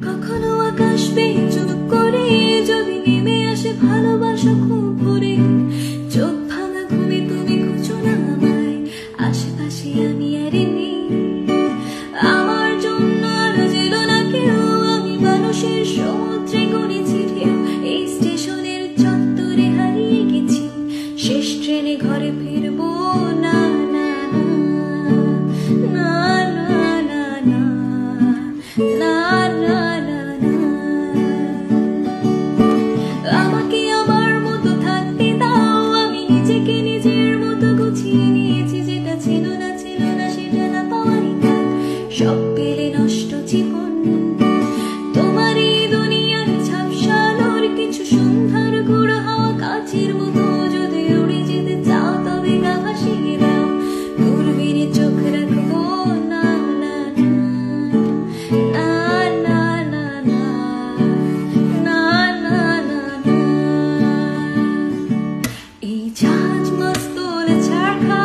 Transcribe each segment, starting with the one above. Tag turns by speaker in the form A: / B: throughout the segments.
A: কখনো আকাশ বেয়ে চুপ করে যদি নেমে আসে ভালোবাসা খুব ভরে, চোখ ভাঙা ঘুমে তুমি খুঁজো না আমায়, আশেপাশে আমি আর নেই। আমার জন্য আজ এলো না কেউ, আমি মানুষের সমুদ্রে গড়েছি ঢেউ। এই স্টেশনের চত্বরে হারিয়ে গেছি, শেষ ট্রেনে ঘরে ফিরবো না না না না না না না না না না। আমাকে আমার মতো থাকতে দাও, আমি নিজেকে নিজের মতো গুছিয়ে নিয়েছি। যেটা ছিল না সেটা না পাওয়াই কাল, সব পেলে নষ্ট জীবন। তোমার এই দুনিয়ার ঝাপসালোর কিছু সন্ধ্যার গুঁড়ো হাওয়া কাছের মতো, যদি উড়ে যেতে চাও তবে গা ভাসিয়ে দাও। দূরবীনে চোখ রাখবো না না না না না না না না না না। এই জাহাজ মস্তলে ছাড়খা,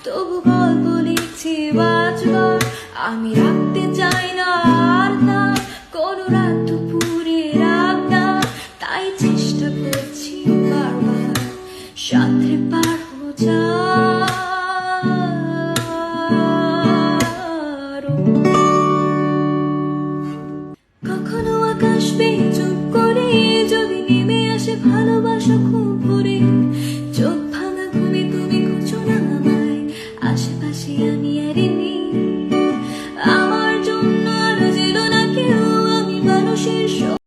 A: তবু গল্প লিখছি বাঁচবার। আমি রাখতে চাই না